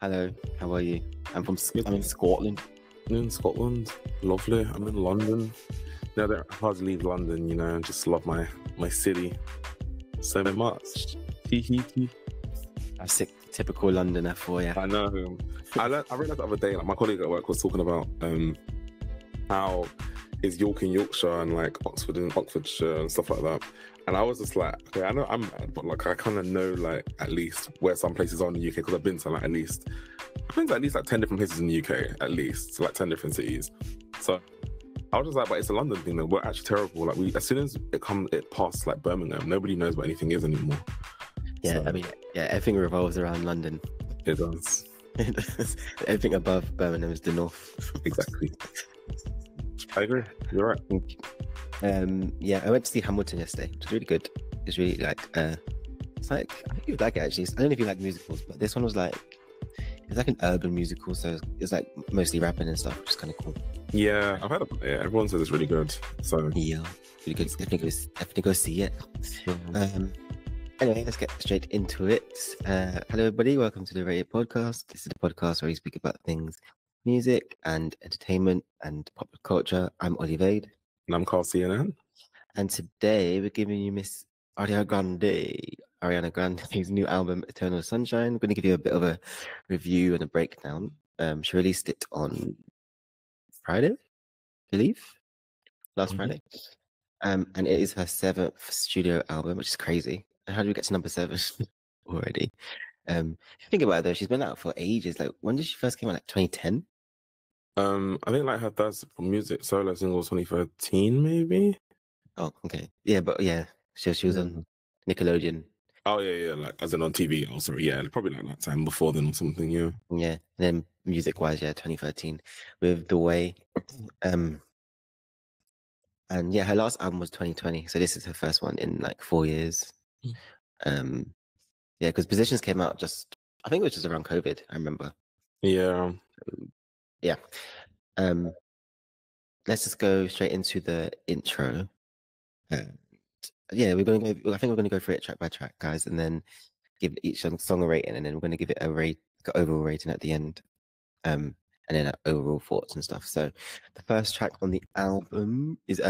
Hello, how are you? I'm Good. I'm in Scotland. In Scotland, lovely. I'm in London. Now that I hardly leave London, just love my city so much. Hee hee hee. A sick, typical Londoner for you. I know. I realized the other day, like my colleague at work was talking about how is York and Yorkshire and like Oxford and Oxfordshire and stuff like that. And I was just like, okay, I know I'm mad, but like I kind of know like at least where some places are in the UK because I've been to at least like 10 different places in the UK, at least, so like 10 different cities. So I was just like, but it's a London thing though. We're actually terrible. Like as soon as it passed like Birmingham, nobody knows what anything is anymore. Yeah, So, I mean, yeah, everything revolves around London. it does. Everything above Birmingham is the north. Exactly. I agree. You're right. Yeah, I went to see Hamilton yesterday. It was really good. It's really like, it's like, I think you'd like it actually. I don't know if you like musicals, but this one was like, it's like an urban musical, so it's like mostly rapping and stuff, which is kind of cool. Yeah, I've heard of it. Yeah, everyone says it's really good. So Yeah, really good. Definitely go see it. Anyway, let's get straight into it. Hello, everybody. Welcome to the Rated Podcast. This is the podcast where we speak about things music and entertainment and pop culture. I'm Olivade. And I'm Carl CNN. And today we're giving you Miss Ariana Grande's new album, Eternal Sunshine. We're going to give you a bit of a review and a breakdown. She released it on Friday, I believe. Last Friday. And it is her 7th studio album, which is crazy. And how do we get to number 7 already? If you think about it though, she's been out for ages. Like, when did she first came out? Like 2010? I think like her first music solo single was 2013, maybe. Oh, okay. Yeah, but yeah, she was on Nickelodeon. Oh yeah, like as in on TV. Oh, sorry, yeah, probably like that time before then or something. Yeah. Yeah. And then music-wise, yeah, 2013 with The Way. And yeah, her last album was 2020, so this is her first one in like 4 years. Yeah, because Positions came out I think it was just around COVID. I remember. Yeah. Yeah. Let's just go straight into the intro. Yeah, I think we're gonna go through it track by track, guys, and then give each song a rating, and then we're gonna give it an overall rating at the end. And then overall thoughts and stuff. So the first track on the album is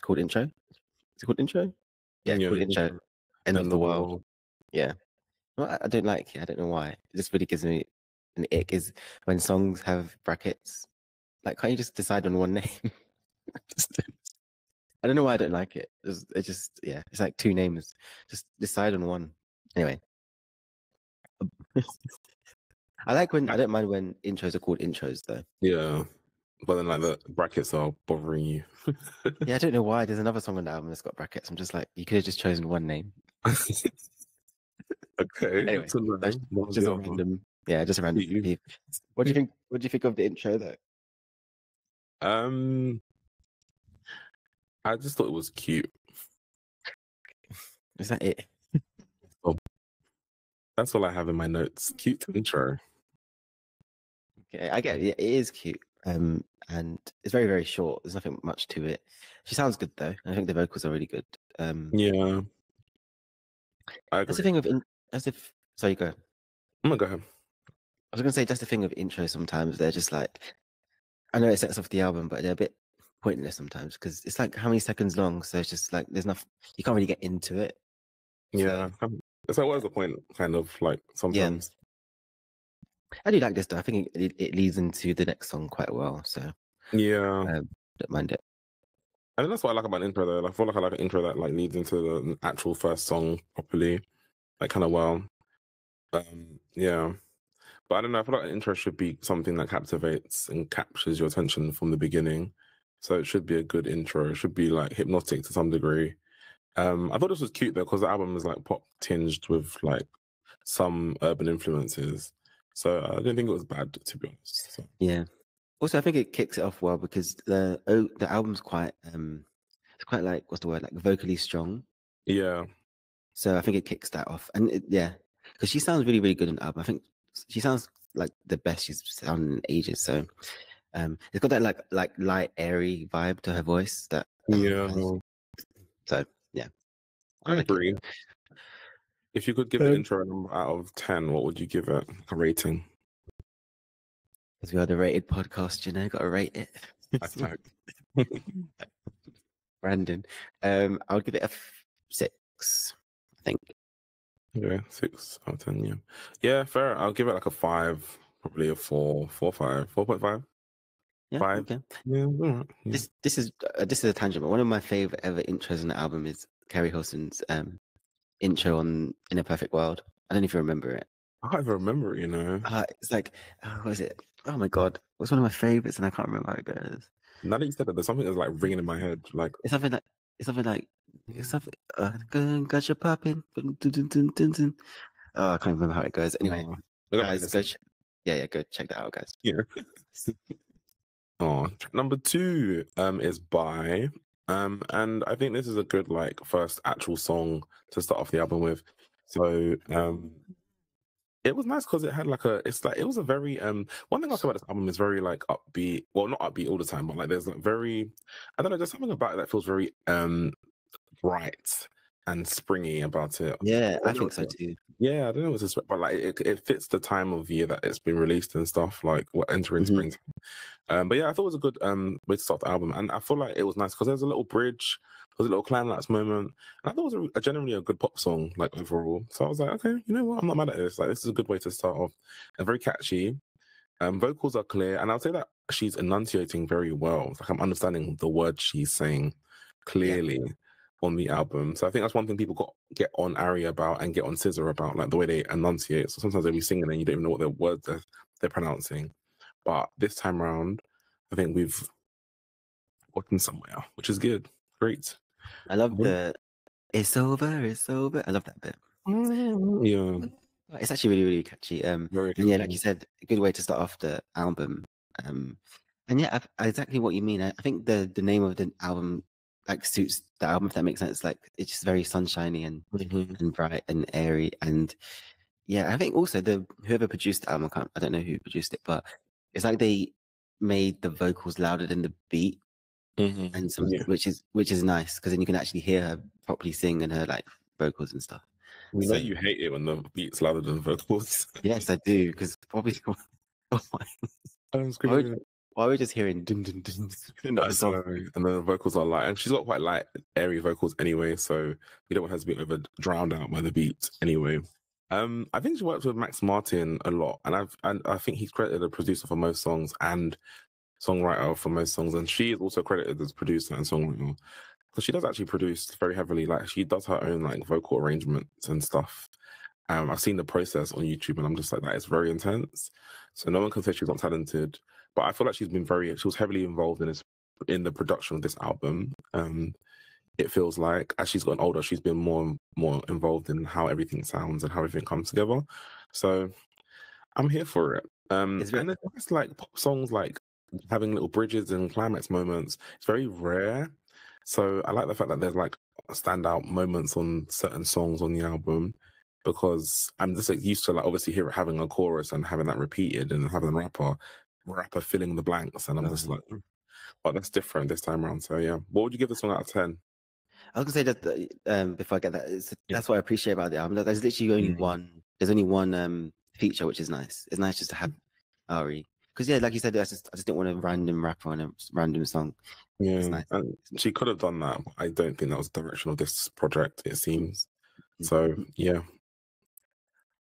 called Intro. Is it called Intro? Yeah, Yeah. called Intro. End of the World. Yeah. Well, I don't like it. I don't know why. This really gives me an ick is when songs have brackets. Like, can't you just decide on one name? I don't know why I don't like it. It's like two names. Just decide on one. Anyway. I don't mind when intros are called intros though. Yeah. But then like the brackets are bothering you. Yeah, I don't know why. There's another song on the album that's got brackets. I'm just like, you could have just chosen one name. Okay. Anyway, just a random. Yeah, just a random. What do you think? What do you think of the intro though? I just thought it was cute. Is that it? That's all I have in my notes. Cute intro. Okay, I get it. Yeah, it is cute. And it's very, very short. There's nothing much to it. She sounds good though. I think the vocals are really good. Yeah. That's the thing of sorry, go. I'm gonna go ahead. I was gonna say that's the thing of intros. Sometimes they're just like, I know it sets off the album, but they're a bit pointless sometimes because it's like how many seconds long. So it's just like there's nothing. You can't really get into it. Yeah. It's like, what is the point? Kind of like sometimes. Yeah. I do like this though. I think it leads into the next song quite well. So yeah, don't mind it. I think that's what I like about an intro though. I feel like I like an intro that like leads into the actual first song properly, like kind of well. Yeah, but I don't know. I feel like an intro should be something that captivates and captures your attention from the beginning. So it should be a good intro. It should be like hypnotic to some degree. I thought this was cute though because the album is like pop tinged with like some urban influences. So I didn't think it was bad, to be honest. So. Yeah. Also, I think it kicks it off well because the album's quite it's quite like what's the word, like vocally strong. Yeah. So I think it kicks that off, and because she sounds really, really good on the album. I think she sounds like the best she's sounded in ages. So it's got that like light, airy vibe to her voice. That yeah. So yeah, I agree. If you could give the intro a number out of 10, what would you give it a rating? Because we are the rated podcast, you know, gotta rate it. Hashtag. Brandon. I would give it a 6, I think. Yeah, 6 out of 10. Yeah, yeah, fair. I'll give it like a 5, probably a 4, 4, 5, 4.5, Yeah, 5. okay. Yeah, all right. Yeah. This is a tangent, but one of my favorite ever intros on the album is Kerry Hilson's intro on In a Perfect World. I don't know if you remember it. I can't even remember it, It's like, what is it? Oh my god, it's one of my favorites, and I can't remember how it goes. Now that you said that, there's something that's like ringing in my head. Like, It's something like got you popping. Dun, dun, dun, dun, dun, dun. Oh, I can't remember how it goes. Anyway, guys, go check that out, guys. yeah. Oh, track number 2 is Bye. And I think this is a good like first actual song to start off the album with. So it was nice because it had like it was a very one thing I like about this album is very like upbeat. Well, not upbeat all the time, but like there's like very, I don't know, there's something about it that feels very bright and springy about it. Yeah, I think so too. Yeah, I don't know what to expect, but like it fits the time of year that it's been released and stuff, like what entering spring. But yeah, I thought it was a good way to start the album, and I feel like it was nice because there's a little bridge, there's a little climax moment, and I thought it was a generally a good pop song, like overall. So I was like, okay, you know what, I'm not mad at this. Like this is a good way to start off, and very catchy. Vocals are clear, and I'll say that she's enunciating very well. Like I'm understanding the words she's saying clearly on the album. So I think that's one thing people get on Ari about and get on SZA about, like the way they enunciate. So sometimes they'll be singing and you don't even know what their words they're pronouncing. But this time around, I think we've gotten somewhere, which is good. Great. I love the it's over. I love that bit. Yeah. It's actually really, really catchy. Very and yeah, like you said, a good way to start off the album. And yeah, exactly what you mean. I think the name of the album like suits the album, if that makes sense. Like it's just very sunshiny and bright and airy. And yeah, I think also whoever produced the album, I don't know who produced it, but it's like they made the vocals louder than the beat, and which is nice because then you can actually hear her properly sing and her like vocals and stuff. You know you hate it when the beat's louder than the vocals. Yes, I do, because probably. Oh my! I'm screaming. Why are we just hearing dun dun dun? And the vocals are light, and she's got quite light, airy vocals anyway. So you don't want her to be over drowned out by the beat anyway. I think she works with Max Martin a lot, and I think he's credited as producer for most songs and songwriter for most songs, and she is also credited as producer and songwriter because she does actually produce very heavily. Like she does her own like vocal arrangements and stuff. I've seen the process on YouTube, and I'm just like, that is very intense. So no one can say she's not talented, but I feel like she was heavily involved in the production of this album. It feels like as she's gotten older, she's been more involved in how everything sounds and how everything comes together. So I'm here for it. And it's like pop songs, like having little bridges and climax moments. It's very rare. So I like the fact that there's like standout moments on certain songs on the album, because I'm just like used to like obviously having a chorus and having that repeated and having the rapper filling the blanks, and I'm just like, but that's different this time around. So yeah, what would you give this one out of 10? I was gonna say that before I get that, that's what I appreciate about the album. There's literally only one. There's only one feature, which is nice. It's nice just to have Ari, because yeah, like you said, I just didn't want a random rapper on a random song. Yeah, nice. And she could have done that, but I don't think that was the direction of this project. It seems. So yeah,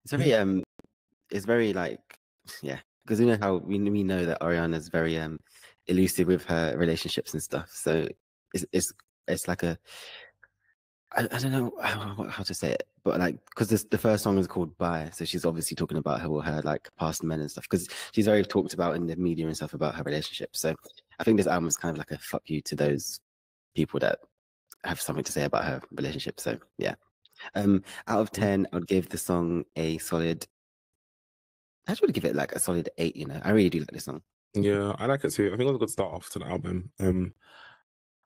it's very like because you know how we know that Ariana's very elusive with her relationships and stuff. So it's like I don't know how to say it, but like because the first song is called Bye, so she's obviously talking about her like past men and stuff, because she's very talked about in the media and stuff about her relationship. So I think this album is kind of like a fuck you to those people that have something to say about her relationship. So yeah, out of 10, I would give the song a solid. I would give it like a solid 8. You know, I really do like this song. Yeah, I like it too. I think it was a good start off to the album.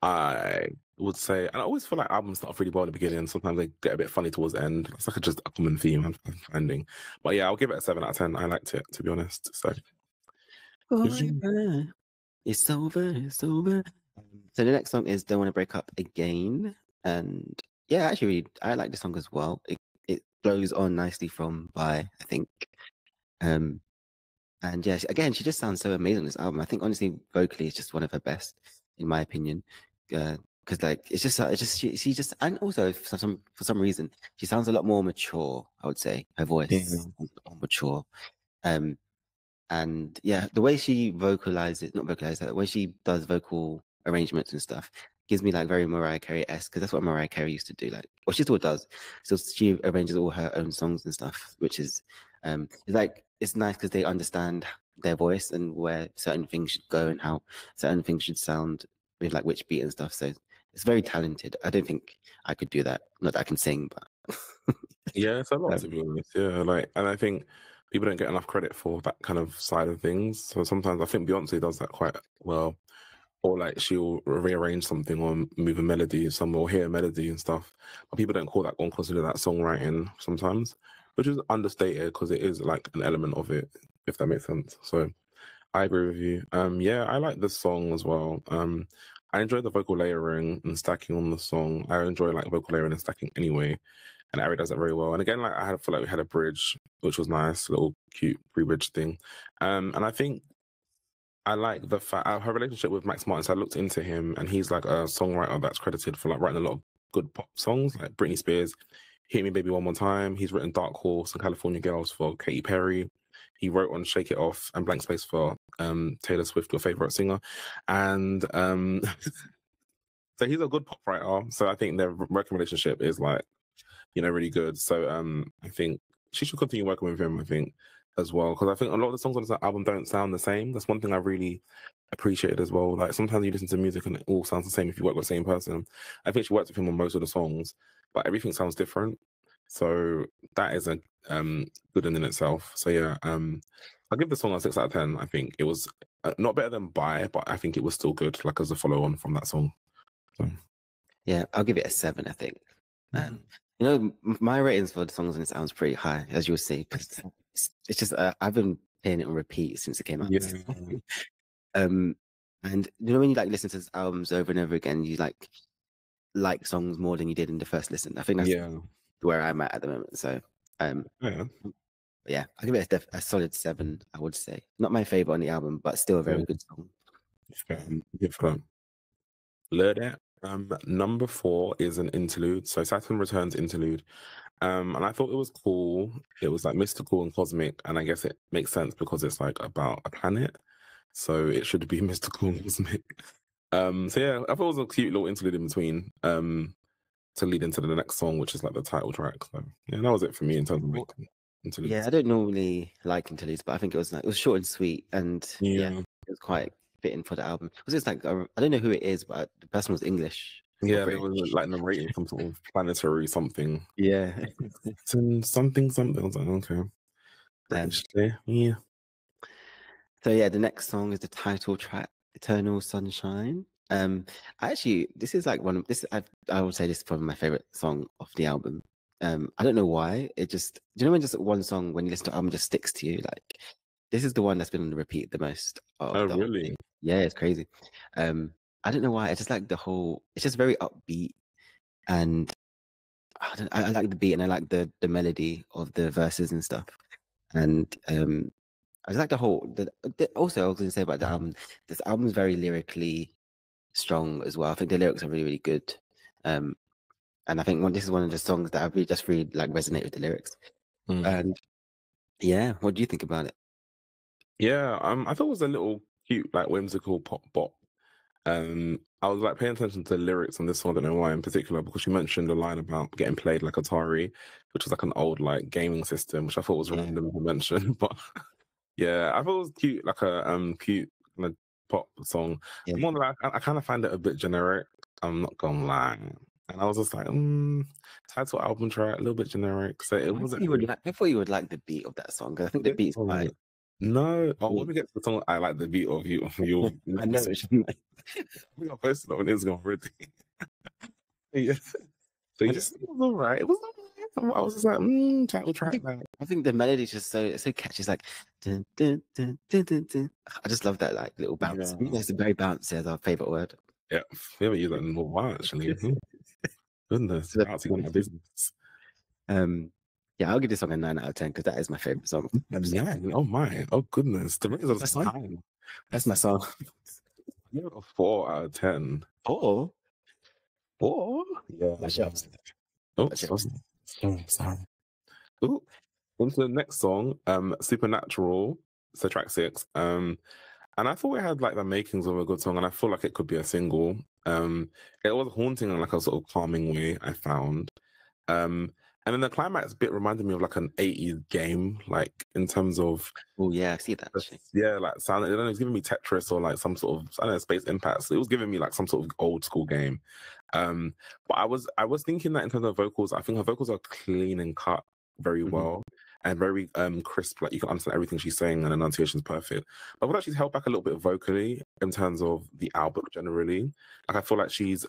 I would say, and I always feel like albums start off really well at the beginning. Sometimes they get a bit funny towards the end. It's like just a common theme I'm finding. But yeah, I'll give it a 7 out of 10. I liked it, to be honest. So it's over. So the next song is "Don't Want to Break Up Again," and yeah, actually, I like the song as well. It flows on nicely from Bye, I think. And yeah, again, she just sounds so amazing on this album. I think honestly, vocally, it's just one of her best, in my opinion. Because like it's just she just, and also for some reason she sounds a lot more mature. I would say her voice Yeah. sounds a lot more mature. Um, and yeah, the way she vocalizes, not vocalizes, the way she does vocal arrangements and stuff gives me like very Mariah Carey-esque, because that's what Mariah Carey used to do. Like, well, she still does. So she arranges all her own songs and stuff, which is it's like it's nice because they understand their voice and where certain things should go and how certain things should sound with like which beat and stuff. So it's very talented. I don't think I could do that. Not that I can sing, but Yeah, it's a lot to um, be honest. Yeah, like, and I think people don't get enough credit for that kind of side of things. So sometimes I think Beyonce does that quite well, or like she'll rearrange something or move a melody, some will hear a melody and stuff. But people don't call that or consider that songwriting sometimes, which is understated because it is like an element of it, if that makes sense. So I agree with you. Yeah, I like this song as well. I enjoy the vocal layering and stacking on the song. I enjoy like vocal layering and stacking anyway, and Ari does that very well. And again, like feel like we had a bridge, which was nice, little cute pre-bridge thing. And I think I like the fact her relationship with Max Martin. So I looked into him, and he's like a songwriter that's credited for like writing a lot of good pop songs, like Britney Spears, "Hit Me Baby One More Time." He's written "Dark Horse" and "California Girls" for Katy Perry. He wrote on "Shake It Off" and "Blank Space" for Taylor Swift, your favorite singer, and so he's a good pop writer. So I think their working relationship is like, really good. So I think she should continue working with him, I think, as well. Because I think a lot of the songs on this album don't sound the same. That's one thing I really appreciated as well. Like sometimes you listen to music and it all sounds the same if you work with the same person. I think she worked with him on most of the songs, but everything sounds different. So that is a good in itself. So yeah, I'll give the song a 6 out of 10. I think it was not better than Bye, but I think it was still good, like as a follow on from that song. So. yeah, I'll give it a 7. I think. My ratings for the songs in this album is pretty high, as you'll see. It's just I've been playing it on repeat since it came out. Yeah. And when you like listen to albums over and over again, you like songs more than you did in the first listen. I think that's where I'm at the moment. So yeah, I'll give it a solid 7. I would say not my favorite on the album, but still a very good song. Love that. Number 4 is an interlude. So Saturn Returns interlude. And I thought it was cool. It was like mystical and cosmic, and I guess it makes sense because it's like about a planet. So it should be mystical and cosmic. So yeah, I thought it was a cute little interlude in between to lead into the next song, which is like the title track. So yeah, that was it for me in terms of like interludes. Yeah, I don't normally like interludes, but I think it was short and sweet, and yeah it was quite fitting for the album. Because it's like I don't know who it is, but the person was English. Yeah, they were like narrating some sort of planetary something. Yeah. something. I was like, okay. Yeah. So yeah, the next song is the title track, "Eternal Sunshine." Actually, this is like I would say this is probably my favorite song of the album. I don't know why. It just, do you know when just one song, when you listen to an album, just sticks to you? Like, this is the one that's been on the repeat the most. Oh, really? Yeah, it's crazy. I don't know why. I just like it's just very upbeat, and I like the beat, and I like the melody of the verses and stuff. And I just like also I was going to say about the album, this album is very lyrically strong as well. I think the lyrics are really, really good. And I think this is one of the songs that I really like resonate with the lyrics. And yeah, what do you think about it? Yeah, I thought it was a little cute, like whimsical pop bop. I was like paying attention to the lyrics on this song. I don't know why in particular, because you mentioned a line about getting played like Atari, which was like an old like gaming system, which I thought was random to mention. But yeah, I thought it was cute, like a cute kind of pop song. Yeah. More like I kind of find it a bit generic. I'm not gonna lie. And I was just like, title album track, a little bit generic. So it wasn't. I thought you would like the beat of that song, because I think the beat's quite. No, when we get to the song, I like the beat of you. I know it shouldn't. We got posted on Instagram already. Yeah. So it was all right. It was all right. I was just like, title track. I think the melody is just so catchy. It's like, dun, dun, dun, dun, dun, dun. I just love that like little bounce. Yeah. It's very bouncy, as our favorite word. Yeah, we haven't used that in a while actually. Goodness, out to my business. Yeah, Yeah, I'll give this song a 9 out of 10 because that is my favorite song. Yeah. Oh my. Oh goodness. The ratings are That's so fine. high. That's my song. You're a 4 out of 10. Oh, 4? Yeah. my shelves. Oops. Sorry. Ooh. On to the next song, Supernatural. So track 6. And I thought it had like the makings of a good song, and I feel like it could be a single. It was haunting in like a sort of calming way, I found. And then the climax bit reminded me of like an 80s game, like in terms of Oh yeah, I see that. Actually. yeah, like sound. I don't know, it was giving me Tetris or like some sort of I don't know Space Impact. So it was giving me like some sort of old school game. But I was thinking that in terms of vocals, I think her vocals are clean and cut very well and very crisp. Like you can understand everything she's saying, and enunciation is perfect. But I feel like she's held back a little bit vocally in terms of the album generally. Like I feel like she's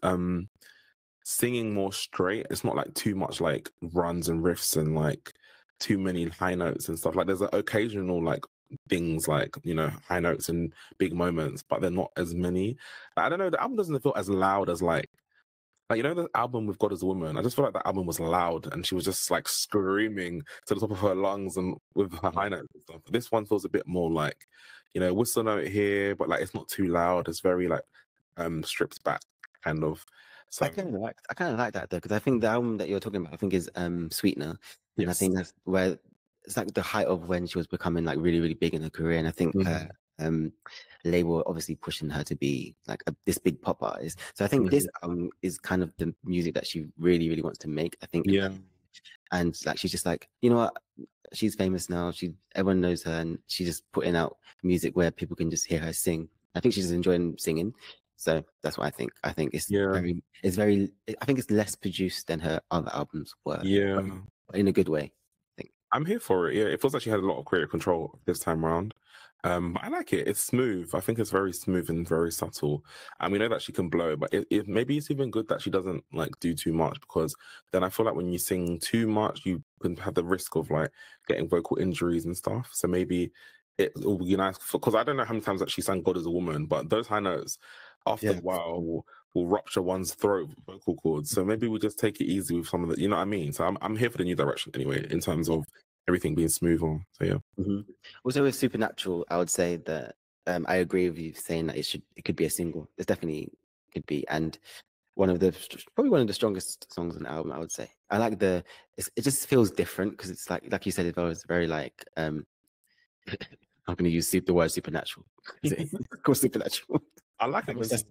singing more straight. It's not like too much like runs and riffs and like too many high notes and stuff. Like there's an occasional like things like, you know, high notes and big moments, but they're not as many. I don't know, the album doesn't feel as loud as like you know the album with God as a Woman. I just feel like that album was loud and she was just like screaming to the top of her lungs and with her high notes and stuff. This one feels a bit more like, you know, whistle note here, but like it's not too loud. It's very like stripped back kind of. So I kind of like that though, because I think the album that you're talking about, I think is Sweetener, and I think that's where it's like the height of when she was becoming like really, really big in her career, and I think label obviously pushing her to be like this big pop artist. So I think this album is kind of the music that she really, really wants to make. I think, and like she's just like, you know what, she's famous now. Everyone knows her, and she's just putting out music where people can just hear her sing. I think she's enjoying singing. So that's what I think. I think it's very. I think it's less produced than her other albums were. Yeah, but in a good way. I think. I'm here for it. Yeah, it feels like she had a lot of creative control this time around. But I like it. It's smooth. I think it's very smooth and very subtle. And we know that she can blow, but maybe it's even good that she doesn't like do too much, because then I feel like when you sing too much, you can have the risk of like getting vocal injuries and stuff. So maybe it will be nice, because I don't know how many times that she sang God as a Woman, but those high notes after a while will rupture one's throat vocal cords. So maybe we'll just take it easy with some of the, you know what I mean? So I'm here for the new direction anyway, in terms of everything being smooth on. So yeah. Also with Supernatural, I would say that I agree with you saying that it could be a single. It definitely could be, and probably one of the strongest songs on the album, I would say. I like it just feels different because it's like you said, it was very like I'm going to use the word supernatural. Of course, supernatural. I like it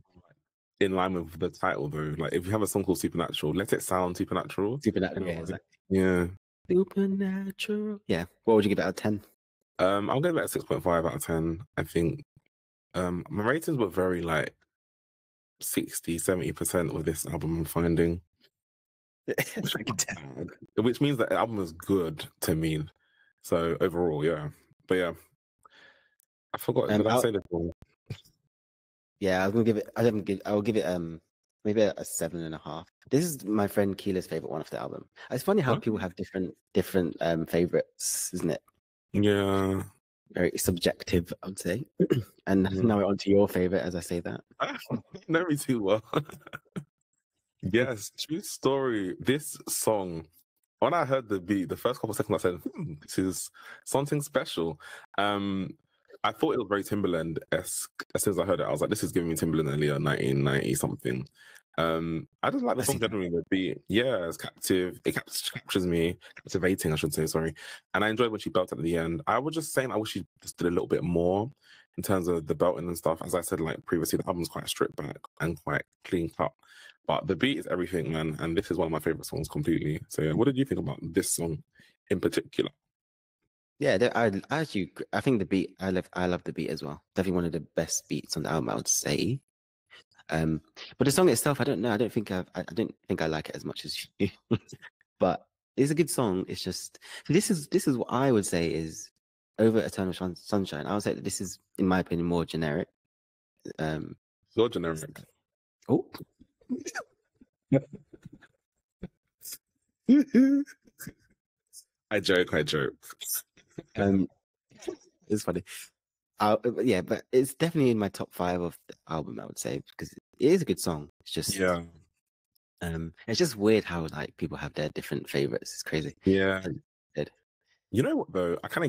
in line with the title though. Like if you have a song called Supernatural, let it sound supernatural. Supernatural, yeah, exactly. Yeah. Supernatural. Yeah. What would you give it out of 10? I'll give it a 6.5 out of 10. I think my ratings were very like 60-70% with this album I'm finding. Which means that the album is good to me. So overall, yeah. But yeah. I forgot. Did I say this one? Yeah, I was gonna give it. I'll give it maybe a 7.5. This is my friend Keela's favorite one of the album. It's funny how people have different favorites, isn't it? Yeah. Very subjective, I would say. And now we're on to your favorite as I say that. Know me too well. Yes, true story. This song, when I heard the beat, the first couple of seconds I said, this is something special. I thought it was very Timbaland-esque. As soon as I heard it, I was like, this is giving me Timbaland earlier, 1990 something. I just like the song generally. The beat, yeah, it's captive. It captures me, captivating, I should say. Sorry, and I enjoyed when she belted at the end. I was just saying, I wish she just did a little bit more in terms of the belting and stuff. As I said, like previously, the album's quite stripped back and quite clean cut. But the beat is everything, man, and this is one of my favorite songs completely. So, yeah, what did you think about this song in particular? Yeah, I think the beat. I love the beat as well. Definitely one of the best beats on the album, I would say. But the song itself, I don't know. I don't think I like it as much as you. But it's a good song. It's just this is what I would say is over Eternal Sunshine. I would say that this is, in my opinion, more generic. So generic. Oh. I joke. It's funny. Yeah, but it's definitely in my top 5 of the album, I would say, because it is a good song. It's just it's just weird how like people have their different favorites. It's crazy. Yeah. You know what though? I kind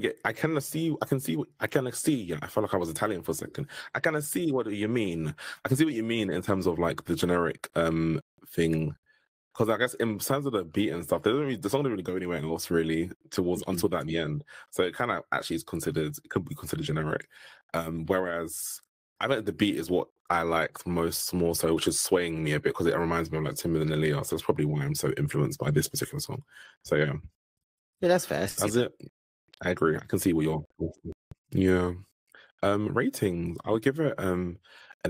of see. Yeah, I felt like I was Italian for a second. I kind of see what you mean. I can see what you mean in terms of like the generic thing. Because I guess in terms of the beat and stuff, the song didn't really go anywhere else really until that at the end. So it kind of actually could be considered generic. Whereas I think the beat is what I like more so, which is swaying me a bit because it reminds me of like Timmy and Aaliyah. So that's probably why I'm so influenced by this particular song. So yeah. Yeah, that's fair. That's it. I agree. I can see what you're. Yeah. Ratings. I would give it an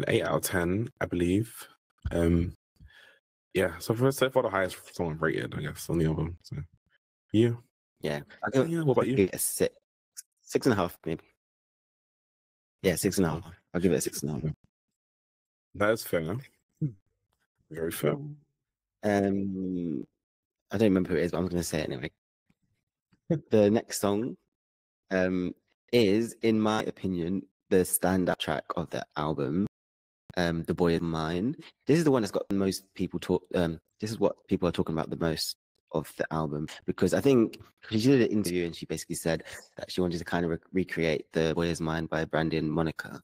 8 out of 10, I believe. Yeah. So far the highest song I've rated, I guess, on the album. So yeah. Yeah. What about you? A 6.5 maybe. Yeah, 6.5. I'll give it a 6.5. That is fair. Very fair. I don't remember who it is, but I'm going to say it anyway. The next song is, in my opinion, the standout track of the album, The Boy Is Mine. This is the one that's got the most people talk. This is what people are talking about the most of the album, because I think she did an interview and she basically said that she wanted to kind of recreate The Boy Is Mine by Brandy and Monica.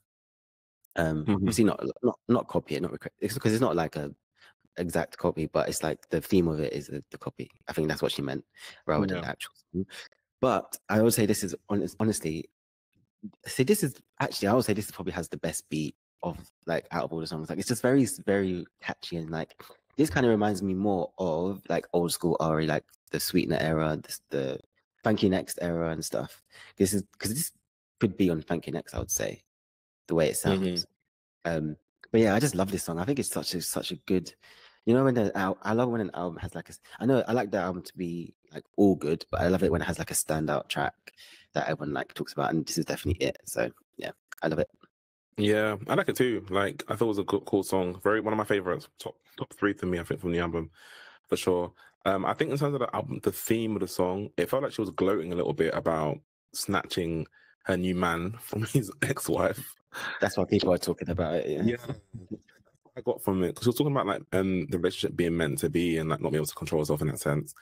Obviously not copy it, not recreate, because it's not like a exact copy, but it's like the theme of it is the copy. I think that's what she meant rather than the actual song. But I would say this is honestly, I would say this probably has the best beat of like out of all the songs. Like it's just very, very catchy, and like this kind of reminds me more of like old school Ari, like the Sweetener era, the Funky Next era and stuff. Because this could be on Funky Next, I would say, the way it sounds. But yeah, I just love this song. I think it's such a good, you know, I love when an album has like I know I like the album to be like all good, but I love it when it has like a standout track that everyone like talks about, and this is definitely it. So yeah, I love it. Yeah, I like it too. Like I thought it was a cool song. One of my favorites. Top 3 for me, I think, from the album for sure. I think in terms of the album, the theme of the song, it felt like she was gloating a little bit about snatching her new man from his ex-wife. That's why people are talking about it. Yeah. I got from it because she was talking about like the relationship being meant to be and like not being able to control herself in that sense.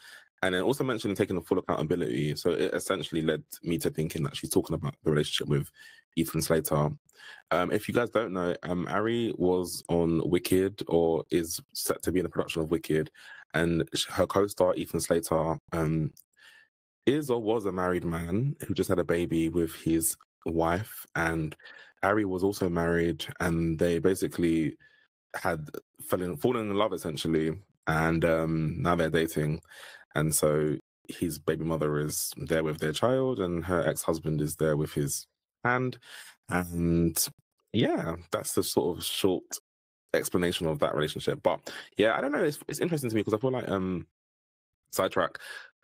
And then also mentioned taking the full accountability. So it essentially led me to thinking that she's talking about the relationship with Ethan Slater. If you guys don't know, Ari was on Wicked, or is set to be in the production of Wicked, and her co-star Ethan Slater is or was a married man who just had a baby with his wife, and Ari was also married, and they basically had fallen in love essentially, and now they're dating, and so his baby mother is there with their child, and her ex-husband is there with his hand, and yeah, that's the sort of short explanation of that relationship. But yeah, I don't know, it's interesting to me because I feel like sidetrack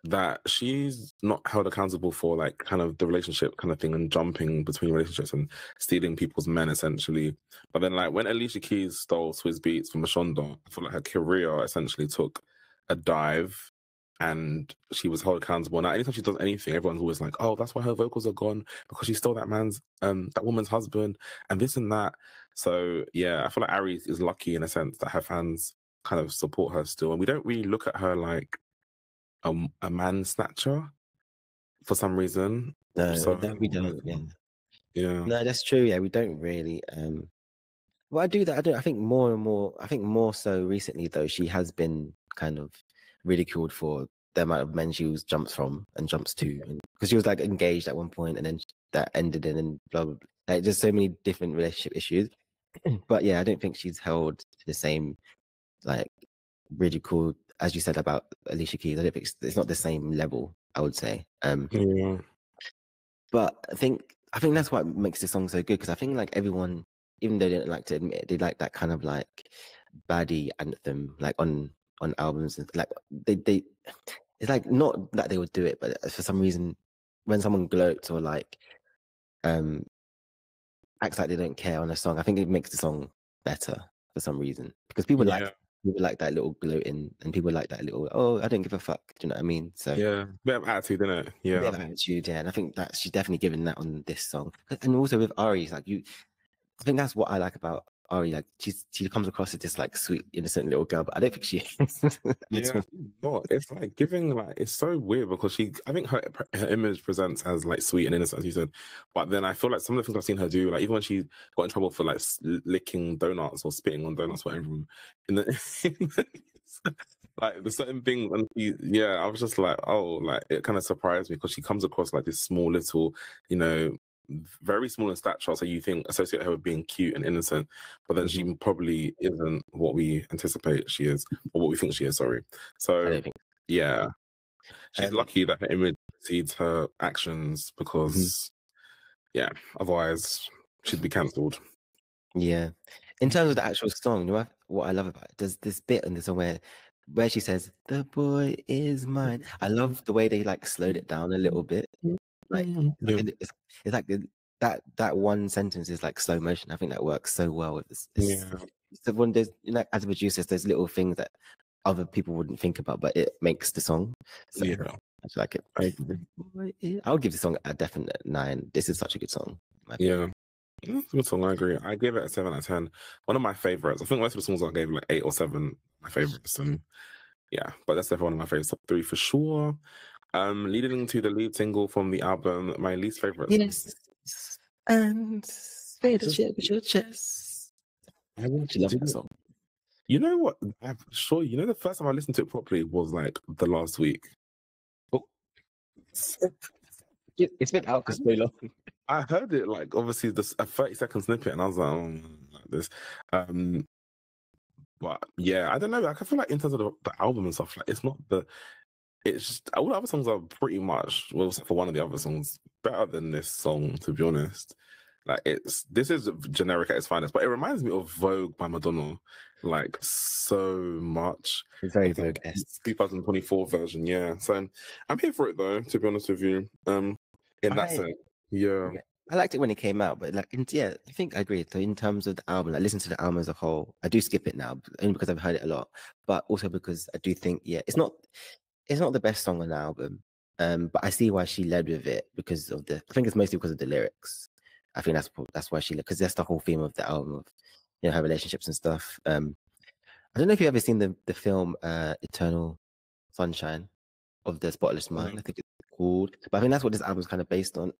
that she's not held accountable for like kind of the relationship kind of thing and jumping between relationships and stealing people's men essentially. But then like when Alicia Keys stole Swizz Beatz from Mashonda, I feel like her career essentially took a dive and she was held accountable. Now anytime she does anything, everyone's always like, oh, that's why her vocals are gone, because she stole that woman's husband and this and that. So yeah, I feel like Ari is lucky in a sense that her fans kind of support her still, and we don't really look at her like a man snatcher for some reason. No, we don't. Yeah. No, that's true. Yeah, we don't really. Well, I do. I think more and more. I think more so recently, though, she has been kind of ridiculed for the amount of men she jumps from and jumps to, because she was like engaged at one point, and then that ended, and then blah blah blah. Like, just so many different relationship issues. But yeah, I don't think she's held to the same like ridicule as you said about Alicia Keys. I don't think it's not the same level, I would say. Yeah. But I think that's what makes this song so good, because I think like everyone, even though they didn't like to admit it, they like that kind of like baddie anthem, like on albums, and like they it's like not that they would do it, but for some reason when someone gloats or like acts like they don't care on a song, I think it makes the song better for some reason, because people like that little gloating, and people like that little, oh, I don't give a fuck. Do you know what I mean? So yeah, bit of attitude, isn't it? Yeah, bit of attitude. Yeah, and I think that she's definitely given that on this song, and also with Ari, like I think that's what I like about Ari, like she comes across as this like sweet, innocent little girl, but I don't think she is. Yeah, no, it's like giving like it's so weird because I think her image presents as like sweet and innocent, as you said. But then I feel like some of the things I've seen her do, like even when she got in trouble for like licking donuts or spitting on donuts, whatever, in the like the certain thing when yeah, I was just like, oh, like it kind of surprised me because she comes across like this small little, you know, very small in stature, so you think associate her with being cute and innocent, but then she probably isn't what we anticipate she is, or what we think she is. Sorry. I So don't think. yeah, she's lucky that her image precedes her actions because yeah, otherwise she'd be cancelled. Yeah. In terms of the actual song, you know what I love about it? There's this bit in the song where she says, "The boy is mine." I love the way they like slowed it down a little bit. Like Yeah. it's like that one sentence is like slow motion. I think that works so well with this. Yeah. So when there's, you know, as a producer, there's little things that other people wouldn't think about, but it makes the song. So Yeah. I just like it. I would give the song a definite 9. This is such a good song. Yeah. It's a good song, I agree. I gave it a 7 out of 10. One of my favorites. I think most of the songs I gave like 8 or 7, my favorites. And yeah, but that's definitely one of my favorites. Top 3 for sure. Leading into the lead single from the album, my least favorite. Yes. And say the shit with your chest. I actually love that song. You know what? I'm sure you know the first time I listened to it properly was like the last week. Oh. It's been out for so long. I heard it like obviously a 30-second snippet, and I was like, oh, like this. But yeah, I don't know. Like I feel like in terms of the album and stuff, like it's just all the other songs are pretty much, well, except for one of the other songs, better than this song, to be honest. Like this is generic at its finest, but it reminds me of Vogue by Madonna, like so much. It's very Vogue. 2024 version, yeah. So I'm here for it though, to be honest with you. In that sense, yeah. I liked it when it came out, but like, yeah, I think I agree. So in terms of the album, I listen to the album as a whole. I do skip it now, only because I've heard it a lot, but also because I do think, yeah, it's not the best song on the album. But I see why she led with it because of I think it's mostly because of the lyrics. I think that's why she led, because that's the whole theme of the album, of, you know, her relationships and stuff. I don't know if you've ever seen the film Eternal Sunshine of the Spotless Mind. I think it's called, but I think that's what this album's kind of based on.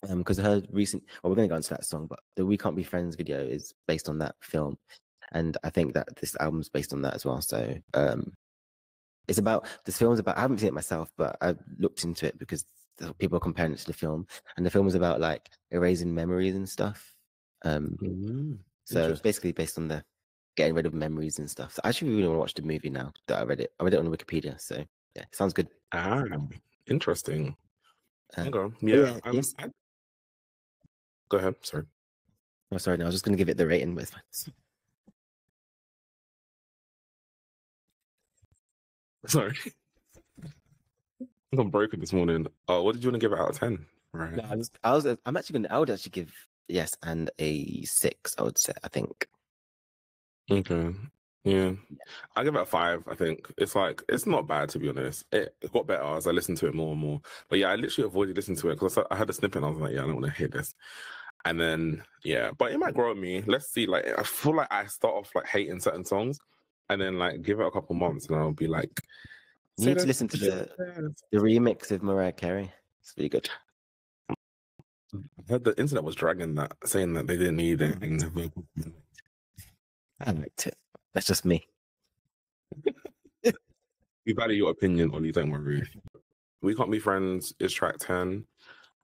Because her recent, well, we're going to go into that song, but the "We Can't Be Friends" video is based on that film, and I think that this album's based on that as well. So it's about, this film's about, I haven't seen it myself, but I looked into it because people are comparing it to the film, and the film is about like erasing memories and stuff. So it's basically based on the getting rid of memories and stuff. So I actually really want to watch the movie now that I read it. I read it on Wikipedia, so yeah, it sounds good. Interesting. Go ahead. Sorry. Oh, sorry. No, I was just going to give it the rating with. Sorry. I'm broken this morning. Oh, what did you want to give it out of 10? Right. No, I would actually give yes and a 6. I would say. I think. Okay. Yeah, I give it a 5. I think it's like, it's not bad, to be honest. It got better as I listened to it more and more. But yeah, I literally avoided listening to it because I had a snippet and I was like, yeah, I don't want to hear this. And then yeah, but it might grow on me. Let's see. Like I feel like I start off like hating certain songs, and then like give it a couple months, and I'll be like, you need to listen to the remix of Mariah Carey. It's really good. I heard the internet was dragging that, saying that they didn't need anything. I liked it. That's just me. We value your opinion, Ollie, don't worry. We Can't Be Friends is track 10.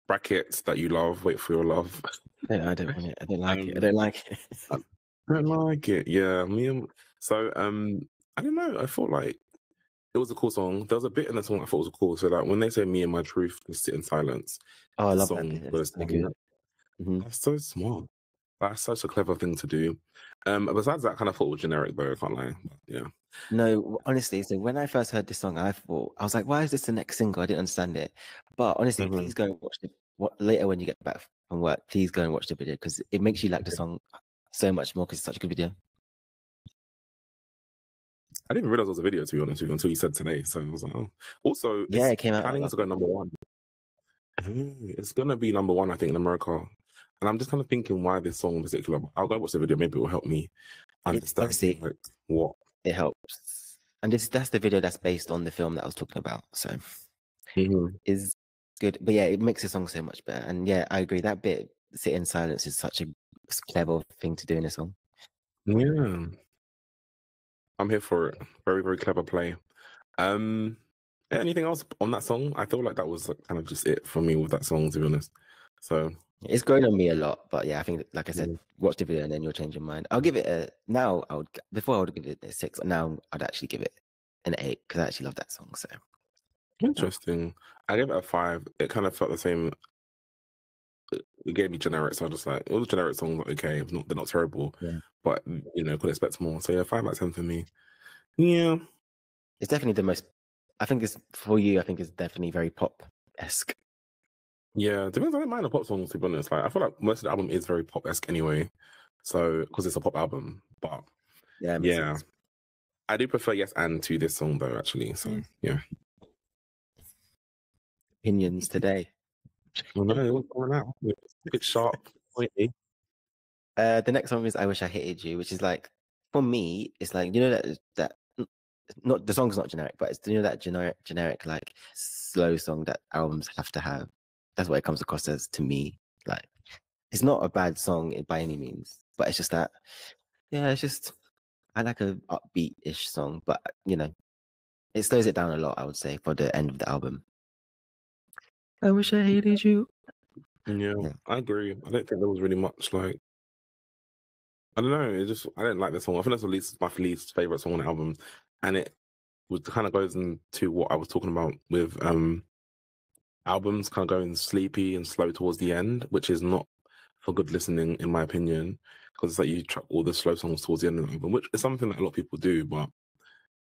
Brackets that you love, wait for your love. I don't want it. I don't like it. I don't like it. I don't like it. Yeah. So I don't know. I thought like it was a cool song. There was a bit in the song I thought was cool. So like when they say "Me and My Truth," just sit in silence. Oh, I love that. That's so smart. That's such a clever thing to do. Besides that, kind of thought it was generic though, I can't lie. But, yeah. No, honestly, so when I first heard this song, I was like, why is this the next single? I didn't understand it. But honestly, please go and watch it. Later when you get back from work, please go and watch the video because it makes you like the song so much more because it's such a good video. I didn't realize it was a video, to be honest with you, until you said today. So I was like, oh. Also, it came out. Planning to go number 1. It's gonna be number 1, I think, in America. And and I'm just kind of thinking why this song in particular. I'll go watch the video. Maybe it will help me understand obviously like what. it helps, and that's the video that's based on the film that I was talking about. So is good, but yeah, it makes the song so much better. And yeah, I agree. That bit, "Sit in Silence," is such a clever thing to do in a song. Yeah, I'm here for it. Very, very clever play. Anything else on that song? I feel like that was like, kind of just it for me with that song, to be honest. So It's grown on me a lot, but yeah, I think, like I said, Mm. watch the video and then you'll change your mind. I'll give it a now. Before I would give it a 6. Now I'd actually give it an 8 because I actually love that song. So Interesting. I gave it a 5. It kind of felt the same. It gave me generic, so I just like all the generic songs are okay. They're not terrible, yeah, but could expect more. So yeah, 5 out of 10 for me. Yeah, it's definitely the most. I think it's for you. I think it's definitely very pop-esque. yeah. Depends. I don't mind the pop songs, to be honest. Like I feel like most of the album is very pop-esque anyway. So because it's a pop album, but Yeah, yeah, I do prefer Yes and to this song though. Actually, so yeah. Opinions today. Well, no, it was going out. It's a bit sharp, pointy. The next song is "I Wish I Hated You," which is like, for me, it's like, that not the song's not generic, but it's that generic like slow song that albums have to have. That's what it comes across as to me. Like, it's not a bad song by any means, but it's just that, yeah, it's just, I like a upbeat-ish song, but it slows it down a lot, I would say, for the end of the album. I wish I hated you. Yeah, I agree. I don't think there was really much like. I don't know. I didn't like this song. I think that's my least favorite song on the album, and it kind of goes into what I was talking about with albums kind of going sleepy and slow towards the end, which is not for good listening, in my opinion, because it's like you track all the slow songs towards the end of the album, which is something that a lot of people do. But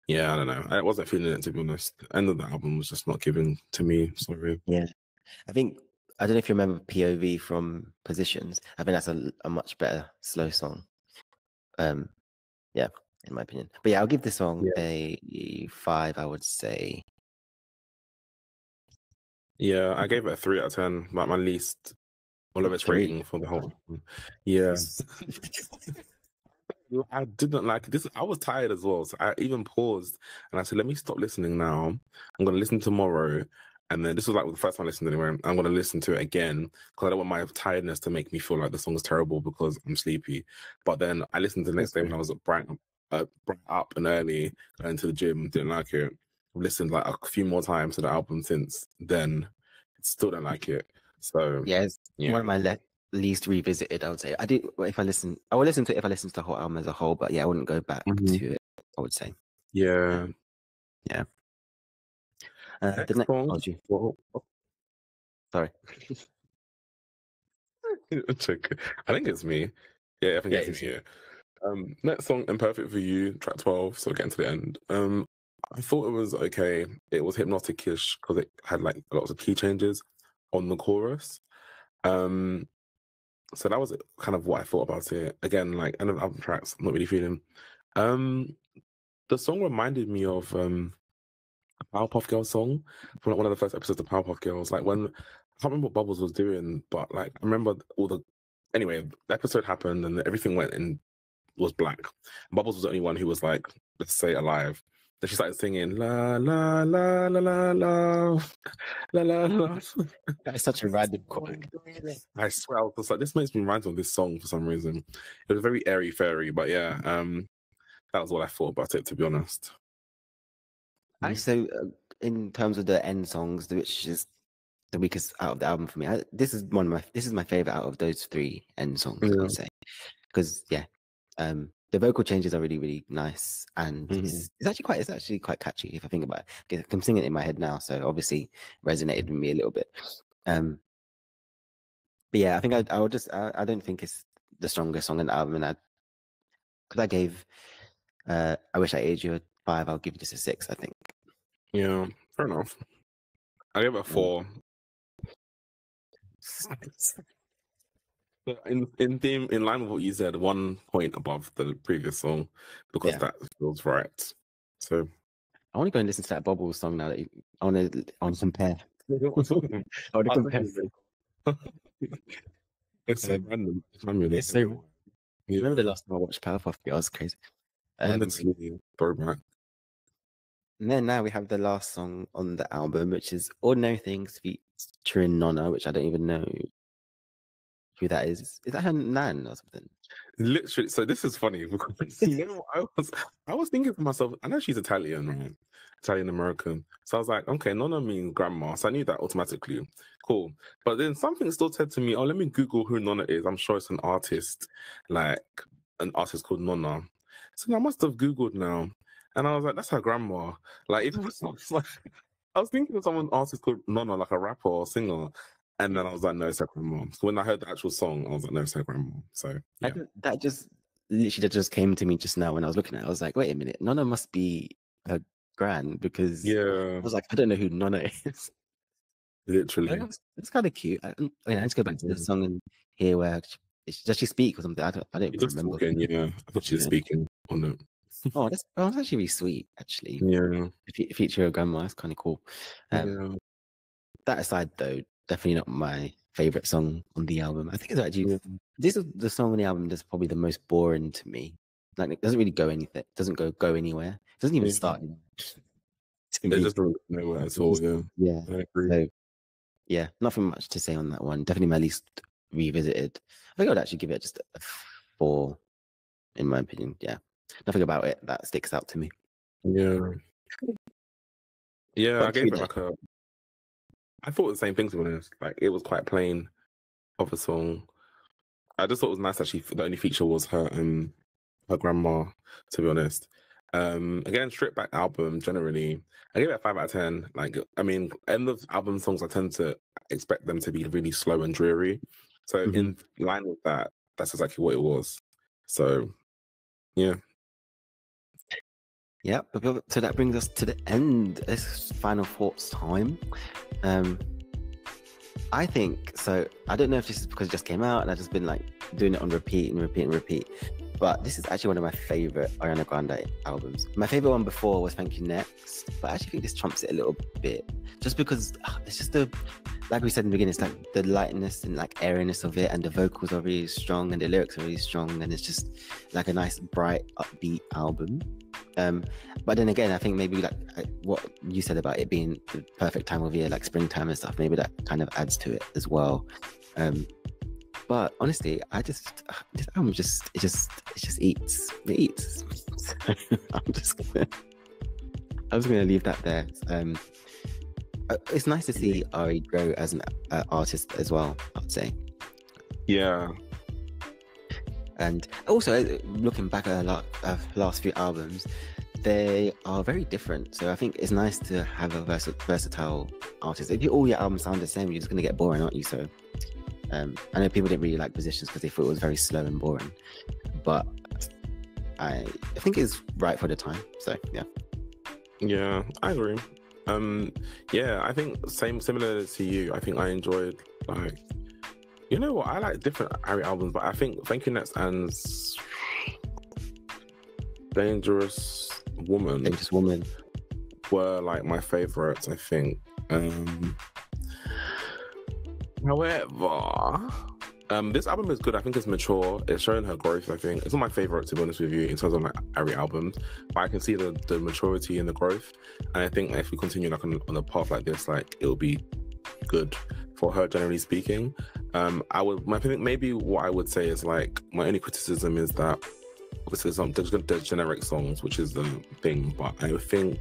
yeah, I don't know. I wasn't feeling it, to be honest. The end of the album was just not giving to me. Sorry. Yeah, I don't know if you remember POV from Positions. I think that's a much better slow song. Yeah, in my opinion. But yeah, I'll give this song a 5, I would say. Yeah, I gave it a 3 out of 10. Like my least lowest rating for the whole. Yeah. I didn't like this. I was tired as well. So I even paused and I said, let me stop listening now. I'm going to listen tomorrow. And then this was like the first time I listened anyway. I'm going to listen to it again because I don't want my tiredness to make me feel like the song is terrible because I'm sleepy. But then I listened to the next day when I was bright up and early, going to the gym, didn't like it. I've listened like a few more times to the album since then. Still don't like it. So yeah, it's one of my least revisited, I would say. I will listen to it if I listen to the whole album as a whole, but yeah, I wouldn't go back to it, I would say. Yeah. The next song. Sorry. I think it's me. Yeah, I think it's me. Next song, Imperfect for You, track 12, so getting to the end. I thought it was okay. It was hypnotic-ish because it had like lots of key changes on the chorus. So that was kind of what I thought about it. Again, like end of album tracks, I'm not really feeling. The song reminded me of a Powerpuff Girls song from like one of the first episodes of Powerpuff Girls. Like when I can't remember what Bubbles was doing, but like I remember anyway, the episode happened and everything went and was black. Bubbles was the only one who was like, let's say, alive. Then she started singing la la la la la la la la la. That is such a random chord. I swear, I was just like, this makes me remind of this song for some reason. It was very airy fairy, but yeah, that was what I thought about it, to be honest. So in terms of the end songs, which is the weakest out of the album for me, this is my favorite out of those 3 end songs, I would say, because the vocal changes are really, really nice, and it's actually quite catchy if I think about it. I'm singing it in my head now, so obviously resonated with me a little bit. But yeah, I think I don't think it's the strongest song in the album, and because I gave I Wish I Aged You a 5, I'll give this a 6, I think. Yeah, fair enough. I gave it a 4. In line with what you said, 1 point above the previous song because that feels right. So I want to go and listen to that Bubbles song now. I want to compare. I want to compare. It's so random. It's so. Yeah. Remember the last time I watched Powerpuff Girls? Crazy. Honestly, throwback. And then now we have the last song on the album, which is Ordinary Things featuring Nonna, which I don't even know who that is. Is that her nan or something? Literally, so this is funny because I was thinking to myself, I know she's Italian, right? Italian American. So I was like, okay, Nonna means grandma. So I knew that automatically. Cool. But then something still said to me, oh, let me Google who Nonna is. I'm sure it's an artist, like an artist called Nonna. So I must have Googled now. And I was like, that's her grandma. Like, it was like, I was thinking of someone artist called Nonna, like a rapper or singer. And then I was like, no, it's her grandma. So when I heard the actual song, I was like, no, it's her grandma. So yeah. That just literally just came to me just now when I was looking at it. I was like, wait a minute, Nonna must be her gran, because I was like, I don't know who Nonna is. Literally. It's kind of cute. I let's go back to the song and hear where does she speak or something? I don't remember. Talking, yeah, I thought she was speaking on it. Oh, that's actually really sweet, actually. Yeah. Feature your grandma, that's kind of cool. That aside, though, definitely not my favorite song on the album. I think it's actually this is the song on the album that's probably the most boring to me. Like, it doesn't really go anything. It doesn't go anywhere. It doesn't even start. It just doesn't go nowhere at all. Yeah, I agree. So, yeah, nothing much to say on that one. Definitely my least revisited. I think I would actually give it just a 4, in my opinion. Yeah, nothing about it that sticks out to me. Yeah, I gave it like a. I thought the same thing, to be honest. Like, it was quite plain of a song. I just thought it was nice that the only feature was her and her grandma, to be honest. Again, stripped back album, generally, I give it a 5 out of 10. Like, I mean, end of album songs, I tend to expect them to be really slow and dreary. So in line with that, that's exactly what it was. So, yeah. Yeah, so that brings us to the end. This final thoughts time. I think so. I don't know if this is because it just came out and I've just been like doing it on repeat and repeat and repeat. But this is actually one of my favorite Ariana Grande albums. My favorite one before was Thank You Next, but I actually think this trumps it a little bit, just because it's just like we said in the beginning, it's like the lightness and like airiness of it, and the vocals are really strong and the lyrics are really strong, and it's just like a nice, bright, upbeat album. But then again, I think maybe like what you said about it being the perfect time of year, like springtime and stuff, maybe that kind of adds to it as well. But honestly, this album just eats. It eats. I'm just gonna leave that there. It's nice to see Ari grow as an artist as well, I'd say. Yeah. And also, looking back at her last few albums, they are very different. So I think it's nice to have a versatile artist. If all your albums sound the same, you're just going to get boring, aren't you? So I know people didn't really like Positions because they thought it was very slow and boring. But I think it's right for the time. So, yeah. Yeah, I agree. Yeah, I think similar to you. I think I enjoyed, like, you know what? I like different Ari albums, but I think Thank You Next and Dangerous Woman were like my favorites, I think. However, this album is good. I think it's mature. It's showing her growth, I think. It's not my favorite, to be honest with you, in terms of like Ari albums, but I can see the maturity and the growth. And I think if we continue like on a path like this, like, it'll be good for her, generally speaking. I think maybe what I would say is, like, my only criticism is that obviously there's generic songs, which is the thing, but I think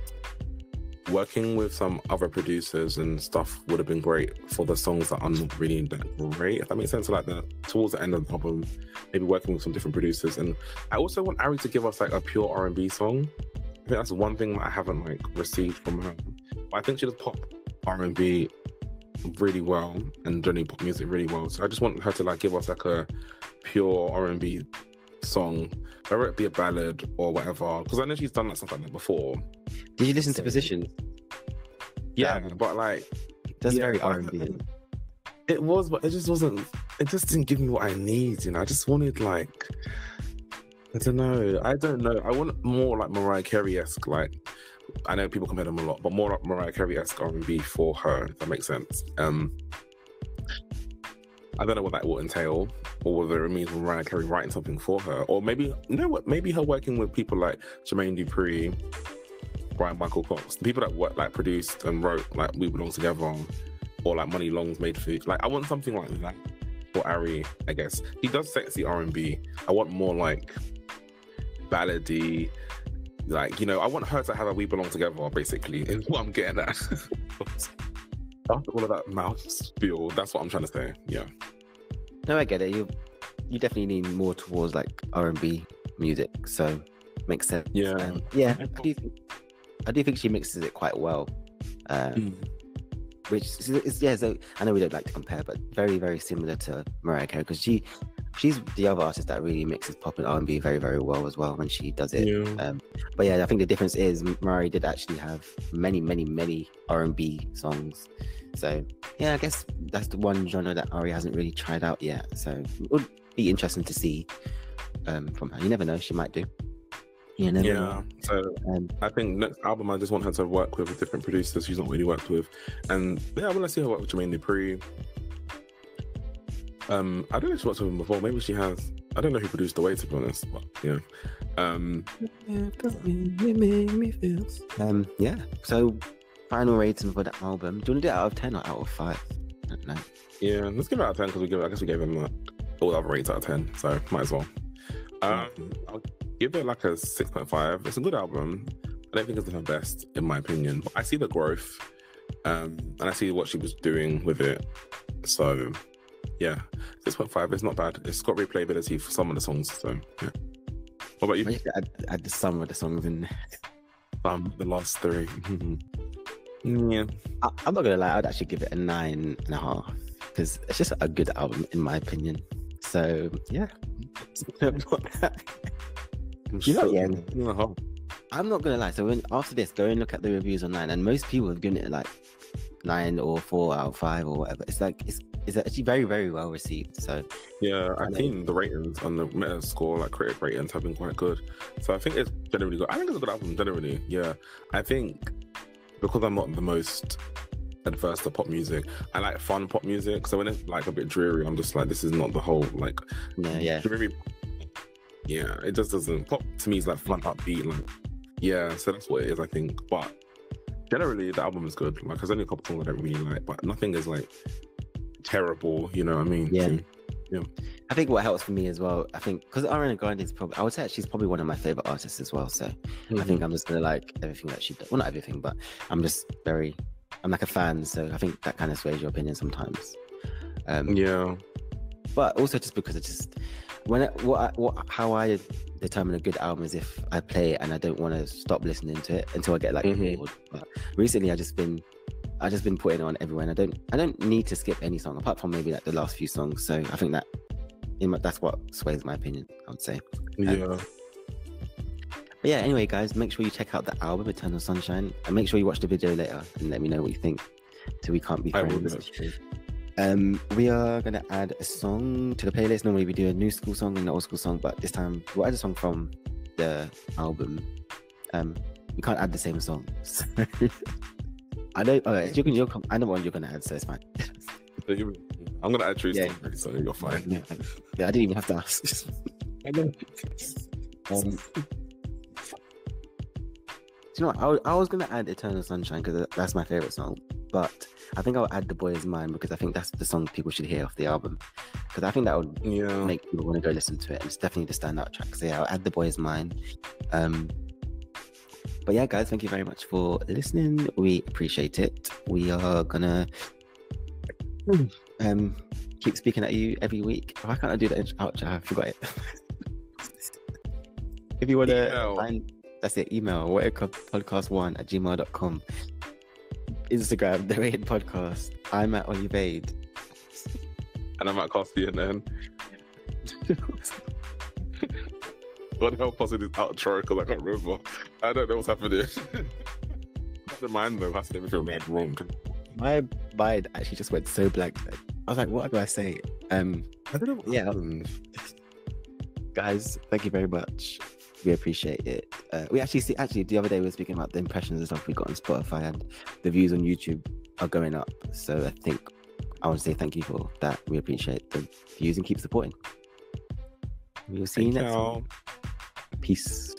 working with some other producers and stuff would have been great for the songs that are not really that great, if that makes sense. So, like, towards the end of the album, maybe working with some different producers. And I also want Ari to give us like a pure R&B song. I think that's one thing that I haven't like received from her. But I think she does pop R&B really well, and generally pop music really well. So I just want her to like give us like a pure R&B song, whether it be a ballad or whatever, because I know she's done like something like that before. Did you listen to Positions? Yeah, but like, that's very R&B. It was, but it just wasn't. It just didn't give me what I need. You know, I just wanted, like, I don't know. I want more like Mariah Carey-esque. Like, I know people compare them a lot, but more like Mariah Carey-esque R&B for her, if that makes sense. I don't know what that will entail, or whether it means Mariah Carey writing something for her, or maybe, you know what, maybe her working with people like Jermaine Dupri, Brian Michael Cox, the people that work, like produced and wrote like We Belong Together, or like Money Long's Made Food. Like I want something like that for Ari. I guess he does sexy R&B. I want more like ballady, like, you know, I want her to have a We Belong Together. Basically, is what I'm getting at. After all of that mouth spiel, that's what I'm trying to say. Yeah. No, I get it. You definitely lean more towards like R&B music, so makes sense. Yeah. Yeah. I do think she mixes it quite well. Which is yeah. So I know we don't like to compare, but very, very similar to Mariah Carey, because she's the other artist that really mixes pop and R&B very, very well as well when she does it. Yeah. But yeah, I think the difference is Mariah did actually have many, many, many R&B songs. So yeah, I guess that's the one genre that Ari hasn't really tried out yet. So it would be interesting to see from her. You never know, she might do. You never know. So I think next album, I just want her to work with different producers she's not really worked with. And yeah, I want to see her work with Jermaine Dupri. I don't know if she worked with him before. Maybe she has. I don't know who produced The Way, to be honest. But yeah. Yeah. So final rating for the album. Do you want to do it out of 10 or out of 5? I don't know. Yeah, let's give it out of 10 because I guess we gave them all the other rates out of 10. So might as well. I'll give it like a 6.5. It's a good album. I don't think it's her best, in my opinion. But I see the growth. And I see what she was doing with it. So yeah, 6.5 is not bad. It's got replayability for some of the songs. So yeah. What about you? I add the some of the songs in there. The last 3. Yeah. I'm not gonna lie, I'd actually give it a 9.5 because it's just a good album in my opinion. So yeah. I'm not gonna lie. So after this, go and look at the reviews online, and most people have given it like 9 or 4 out of 5 or whatever. It's like it's actually very, very well received. So yeah, I've seen the ratings on the Metascore, like critic ratings have been quite good. So I think it's generally good. I think it's a good album generally. Yeah, I think because I'm not the most adverse to pop music, I like fun pop music. So when it's like a bit dreary, I'm just like, this is not the whole like dreary. Yeah, it just doesn't pop to me. It's like fun upbeat, like yeah. So that's what it is, I think. But generally, the album is good. Like there's only a couple songs I don't really like, but nothing is like terrible. You know what I mean? Yeah. So, yeah. I think what helps for me as well, I think because Ariana Grande is probably, I would say she's probably one of my favorite artists as well. So I think I'm just gonna like everything that she does. Well, not everything, but I'm like a fan. So I think that kind of sways your opinion sometimes. Yeah. But also just because it's just how I determine a good album is if I play it and I don't want to stop listening to it until I get like bored. But recently I've just been putting it on everywhere, and I don't need to skip any song apart from maybe like the last few songs. So I think that's what sways my opinion, I would say. Yeah. But yeah, anyway guys, make sure you check out the album Eternal Sunshine, and make sure you watch the video later and let me know what you think, so we can't be friends. We are gonna add a song to the playlist. Normally we do a new school song and an old school song, but this time we'll add a song from the album. We can't add the same song. So I know. Alright, I know what you're gonna add, so it's fine. I'm gonna add Trees, so you're fine. Yeah, I didn't even have to ask. Do you know what? I was gonna add Eternal Sunshine because that's my favorite song, but I think I'll add The Boy Is Mine because I think that's the song people should hear off the album, because I think that would make people want to go listen to it. It's definitely the standout track. So yeah, I'll add The Boy Is Mine. But yeah, guys, thank you very much for listening. We appreciate it. We are gonna keep speaking at you every week. Why can't I do the outro? I forgot it. If you want to find, that's it, email whateverpodcast1@gmail.com. Instagram, The Rated Podcast. I'm at Olivade. And I'm at Costi, and then God help us in this outro because I can't remember. I don't know what's happening. I don't mind though, that's everything made wrong. My mind actually just went so blank. I was like, what do I say? I don't know. Yeah. Guys, thank you very much. We appreciate it. We actually the other day we were speaking about the impressions and stuff we got on Spotify, and the views on YouTube are going up. So I think I want to say thank you for that. We appreciate the views and keep supporting. We will see you next time. Peace.